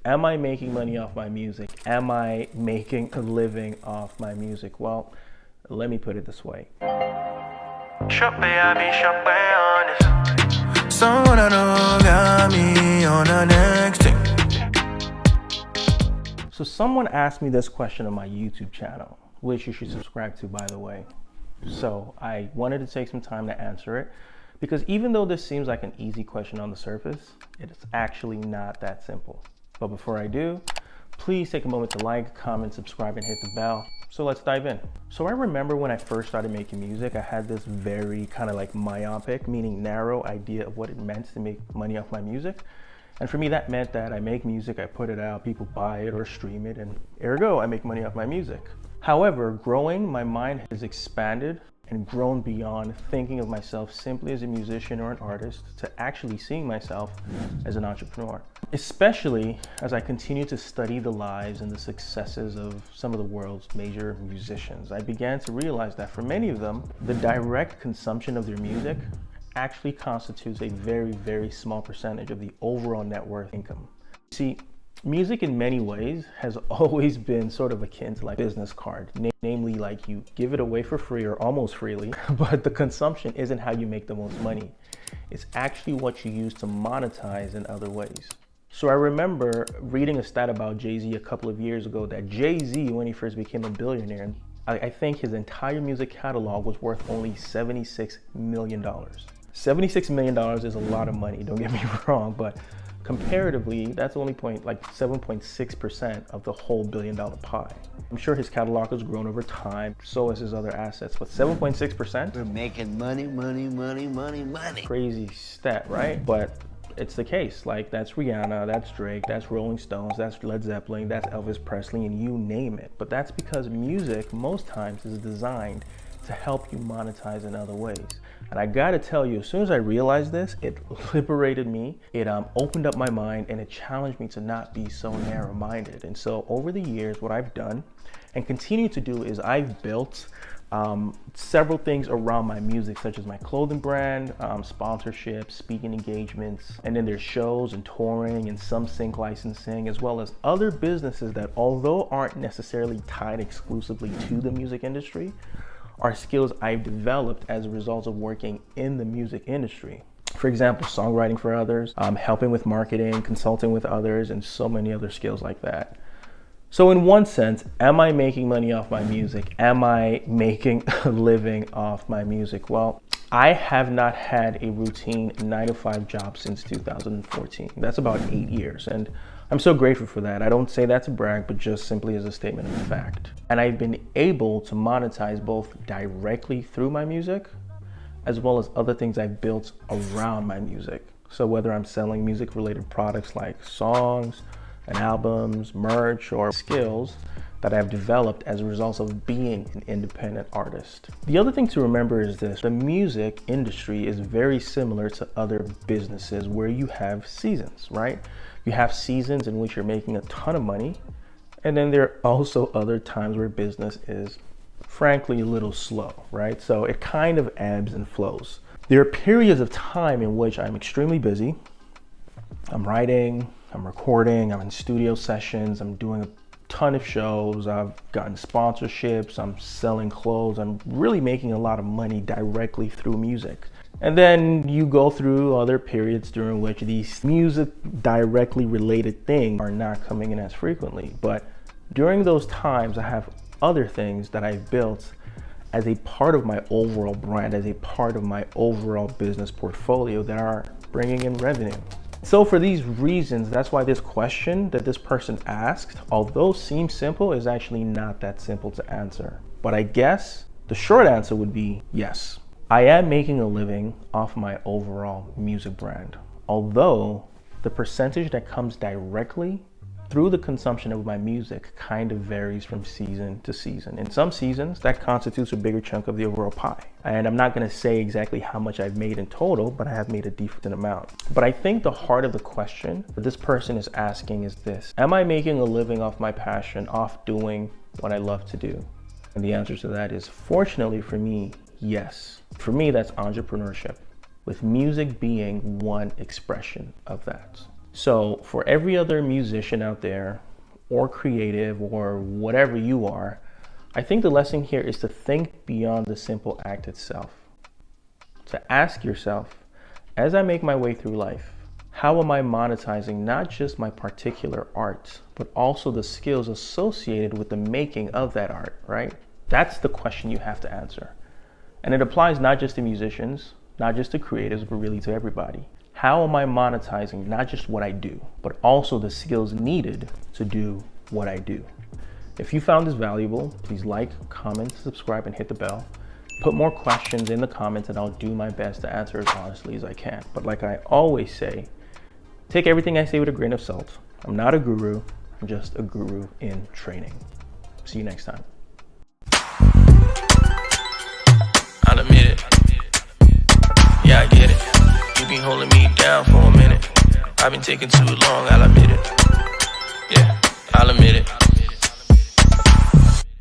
Am I making money off my music? Am I making a living off my music? Well, let me put it this way. Shope, I be Shope honest. Someone I know got me on the next thing. So someone asked me this question on my YouTube channel, which you should subscribe to, by the way. So I wanted to take some time to answer it, because even though this seems like an easy question on the surface, it is actually not that simple. But before I do, please take a moment to like, comment, subscribe, and hit the bell. So let's dive in. So I remember when I first started making music, I had this very kind of like myopic, meaning narrow idea of what it meant to make money off my music. And for me, that meant that I make music, I put it out, people buy it or stream it, and ergo, I make money off my music. However, growing, my mind has expanded and grown beyond thinking of myself simply as a musician or an artist to actually seeing myself as an entrepreneur. Especially as I continue to study the lives and the successes of some of the world's major musicians, I began to realize that for many of them, the direct consumption of their music actually constitutes a very, very small percentage of the overall net worth income. See, music in many ways has always been sort of akin to like a business card, namely like you give it away for free or almost freely, but the consumption isn't how you make the most money. It's actually what you use to monetize in other ways. So I remember reading a stat about Jay-Z a couple of years ago that Jay-Z, when he first became a billionaire, I think his entire music catalog was worth only $76 million. $76 million is a lot of money, don't get me wrong, but comparatively, that's only 7.6% of the whole billion-dollar pie. I'm sure his catalog has grown over time, so has his other assets, but 7.6%? We're making money, money, money, money, money. Crazy stat, right? But it's the case. Like, that's Rihanna, that's Drake, that's Rolling Stones, that's Led Zeppelin, that's Elvis Presley, and you name it. But that's because music, most times, is designed to help you monetize in other ways. And I gotta tell you, as soon as I realized this, it liberated me, it opened up my mind, and it challenged me to not be so narrow-minded. And so over the years, what I've done and continue to do is I've built several things around my music, such as my clothing brand, sponsorships, speaking engagements, and then there's shows and touring and some sync licensing, as well as other businesses that, although aren't necessarily tied exclusively to the music industry, are skills I've developed as a result of working in the music industry. For example, songwriting for others, helping with marketing, consulting with others, and so many other skills like that. So in one sense, am I making money off my music? Am I making a living off my music? Well, I have not had a routine 9-to-5 job since 2014. That's about 8 years. And I'm so grateful for that. I don't say that to brag, but just simply as a statement of fact. And I've been able to monetize both directly through my music, as well as other things I've built around my music. So whether I'm selling music related products like songs and albums, merch, or skills that I've developed as a result of being an independent artist. The other thing to remember is this: the music industry is very similar to other businesses where you have seasons, right? You have seasons in which you're making a ton of money, and then there are also other times where business is frankly a little slow, right? So it kind of ebbs and flows. There are periods of time in which I'm extremely busy. I'm writing, I'm recording, I'm in studio sessions, I'm doing a ton of shows, I've gotten sponsorships, I'm selling clothes, I'm really making a lot of money directly through music. And then you go through other periods during which these music directly related things are not coming in as frequently. But during those times, I have other things that I've built as a part of my overall brand, as a part of my overall business portfolio that are bringing in revenue. So for these reasons, that's why this question that this person asked, although seems simple, is actually not that simple to answer. But I guess the short answer would be yes. I am making a living off my overall music brand, although the percentage that comes directly through the consumption of my music kind of varies from season to season. In some seasons, that constitutes a bigger chunk of the overall pie. And I'm not gonna say exactly how much I've made in total, but I have made a decent amount. But I think the heart of the question that this person is asking is this: am I making a living off my passion, off doing what I love to do? And the answer to that is, fortunately for me, yes. For me, that's entrepreneurship, with music being one expression of that. So for every other musician out there, or creative, or whatever you are, I think the lesson here is to think beyond the simple act itself. To ask yourself, as I make my way through life, how am I monetizing not just my particular art, but also the skills associated with the making of that art, right? That's the question you have to answer. And it applies not just to musicians, not just to creatives, but really to everybody. How am I monetizing not just what I do, but also the skills needed to do what I do? If you found this valuable, please like, comment, subscribe, and hit the bell. Put more questions in the comments and I'll do my best to answer as honestly as I can. But like I always say, take everything I say with a grain of salt. I'm not a guru, I'm just a guru in training. See you next time. I'll admit it. Yeah, I get it. You been holding me down for a minute. I've been taking too long, I'll admit it.